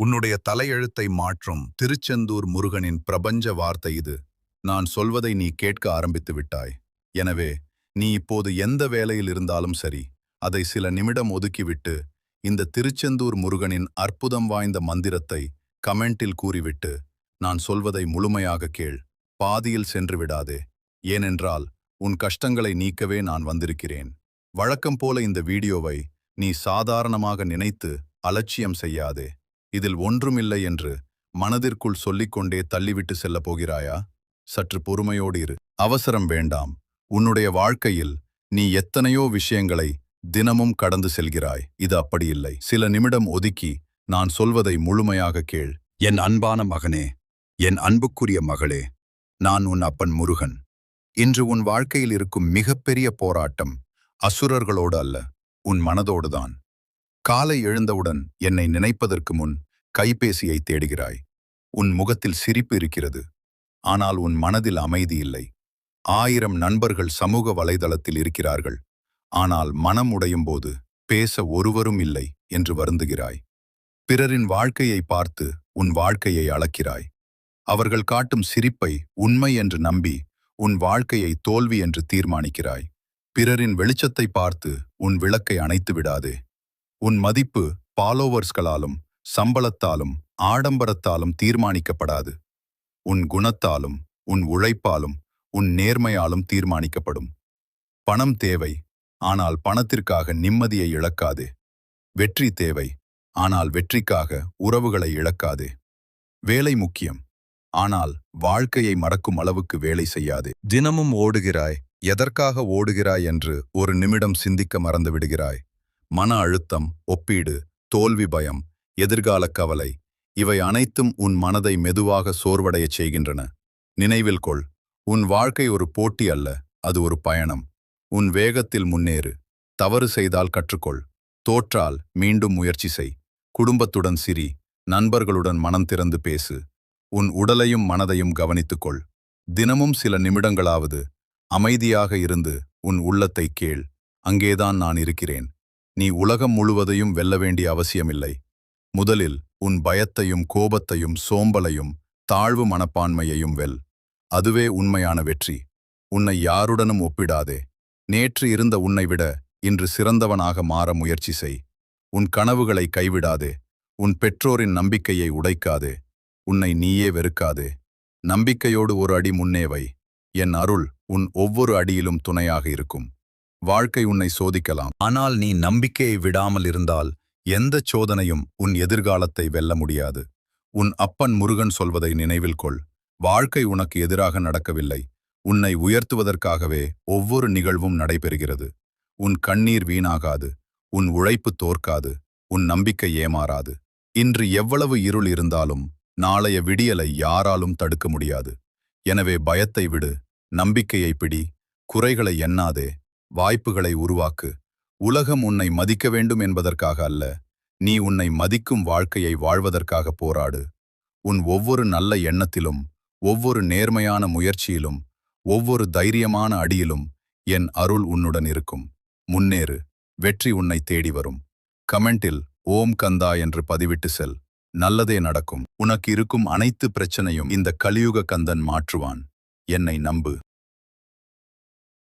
உன்னுடைய தலையெழுத்தை மாற்றும் திருச்செந்தூர் முருகனின் பிரபஞ்ச வார்த்தை இது. நான் சொல்வதை நீ கேட்க ஆரம்பித்து விட்டாய். எனவே நீ இப்போது எந்த வேலையில் இருந்தாலும் சரி, அதை சில நிமிடம் ஒதுக்கிவிட்டு இந்த திருச்செந்தூர் முருகனின் அற்புதம் வாய்ந்த மந்திரத்தை கமெண்டில் கூறிவிட்டு நான் சொல்வதை முழுமையாக கேள். பாதியில் சென்று விடாதே. ஏனென்றால் உன் கஷ்டங்களை நீக்கவே நான் வந்திருக்கிறேன். வழக்கம் போல இந்த வீடியோவை நீ சாதாரணமாக நினைத்து அலட்சியம் செய்யாதே. இதில் ஒன்றுமில்லை என்று மனதிற்குள் சொல்லிக்கொண்டே தள்ளிவிட்டு செல்லப் போகிறாயா? சற்று பொறுமையோடு இரு. அவசரம் வேண்டாம். உன்னுடைய வாழ்க்கையில் நீ எத்தனையோ விஷயங்களை தினமும் கடந்து செல்கிறாய். இது அப்படியில்லை. சில நிமிடம் ஒதுக்கி நான் சொல்வதை முழுமையாக கேள். என் அன்பான மகனே, என் அன்புக்குரிய மகளே, நான் உன் அப்பன் முருகன். இன்று உன் வாழ்க்கையில் இருக்கும் மிகப்பெரிய போராட்டம் அசுரர்களோடு அல்ல, உன் மனதோடுதான். காலை எழுந்தவுடன் என்னை நினைப்பதற்கு முன் கைபேசியை தேடுகிறாய். உன் முகத்தில் சிரிப்பு இருக்கிறது, ஆனால் உன் மனதில் அமைதி இல்லை. 1000 நண்பர்கள் சமூக வலைதளத்தில் இருக்கிறார்கள், ஆனால் மனம் உடையும் போது பேச ஒருவரும் இல்லை என்று வருந்துகிறாய். பிறரின் வாழ்க்கையை பார்த்து உன் வாழ்க்கையை அளக்கிறாய். அவர்கள் காட்டும் சிரிப்பை உண்மை என்று நம்பி உன் வாழ்க்கையை தோல்வி என்று தீர்மானிக்கிறாய். பிறரின் வெளிச்சத்தை பார்த்து உன் விளக்கை அணைத்து விடாதே. உன் மதிப்பு ஃபாலோவர்ஸ்களாலும் சம்பளத்தாலும் ஆடம்பரத்தாலும் தீர்மானிக்கப்படாது. உன் குணத்தாலும் உன் உழைப்பாலும் உன் நேர்மையாலும் தீர்மானிக்கப்படும். பணம் தேவை, ஆனால் பணத்திற்காக நிம்மதியை இழக்காதே. வெற்றி தேவை, ஆனால் வெற்றிக்காக உறவுகளை இழக்காதே. வேலை முக்கியம், ஆனால் வாழ்க்கையை மறக்கும் அளவுக்கு வேலை செய்யாதே. தினமும் ஓடுகிறாய். எதற்காக ஓடுகிறாய் என்று ஒரு நிமிடம் சிந்திக்க மறந்து விடுகிறாய். மன அழுத்தம், ஒப்பீடு, தோல்வி பயம், எதிர்கால கவலை, இவை அனைத்தும் உன் மனதை மெதுவாக சோர்வடையச் செய்கின்றன. நினைவில் கொள், உன் வாழ்க்கை ஒரு போட்டி அல்ல, அது ஒரு பயணம். உன் வேகத்தில் முன்னேறு. தவறு செய்தால் கற்றுக்கொள். தோற்றால் மீண்டும் முயற்சி செய். குடும்பத்துடன் சிரி. நண்பர்களுடன் மனம் திறந்து பேசு. உன் உடலையும் மனதையும் கவனித்துக்கொள். தினமும் சில நிமிடங்களாவது அமைதியாக இருந்து உன் உள்ளத்தை கேள். அங்கேதான் நான் இருக்கிறேன். நீ உலகம் முழுவதையும் வெல்ல வேண்டிய அவசியமில்லை. முதலில் உன் பயத்தையும் கோபத்தையும் சோம்பலையும் தாழ்வு மனப்பான்மையையும் வெல். அதுவே உண்மையான வெற்றி. உன்னை யாருடனும் ஒப்பிடாதே. நேற்று இருந்த உன்னை விட இன்று சிறந்தவனாக மாற முயற்சி செய். உன் கனவுகளை கைவிடாதே. உன் பெற்றோரின் நம்பிக்கையை உடைக்காதே. உன்னை நீயே வெறுக்காதே. நம்பிக்கையோடு ஒரு அடி முன்னே வை. என் அருள் உன் ஒவ்வொரு அடியிலும் துணையாக இருக்கும். வாழ்க்கை உன்னை சோதிக்கலாம், ஆனால் நீ நம்பிக்கையை விடாமல் இருந்தால் எந்த சோதனையும் உன் எதிர்காலத்தை வெல்ல முடியாது. உன் அப்பன் முருகன் சொல்வதை நினைவில் கொள். வாழ்க்கை உனக்கு எதிராக நடக்கவில்லை. உன்னை உயர்த்துவதற்காகவே ஒவ்வொரு நிகழ்வும் நடைபெறுகிறது. உன் கண்ணீர் வீணாகாது. உன் உழைப்பு தோற்காது. உன் நம்பிக்கை ஏமாறாது. இன்று எவ்வளவு இருள் இருந்தாலும் நாளைய விடியலை யாராலும் தடுக்க முடியாது. எனவே பயத்தை விடு. நம்பிக்கையை பிடி. குறைகளை எண்ணாதே. வாய்ப்புகளை உருவாக்கு. உலகம் உன்னை மதிக்க வேண்டும் என்பதற்காக அல்ல, நீ உன்னை மதிக்கும் வாழ்க்கையை வாழ்வதற்காக போராடு. உன் ஒவ்வொரு நல்ல எண்ணத்திலும், ஒவ்வொரு நேர்மையான முயற்சியிலும், ஒவ்வொரு தைரியமான அடியிலும் என் அருள் உன்னுடன் இருக்கும். முன்னேறு. வெற்றி உன்னை தேடி வரும். கமெண்டில் ஓம் கந்தா என்று பதிவிட்டு செல். நல்லதே நடக்கும். உனக்கு இருக்கும் அனைத்து பிரச்சனையும் இந்த கலியுக கந்தன் மாற்றுவான். என்னை நம்பு.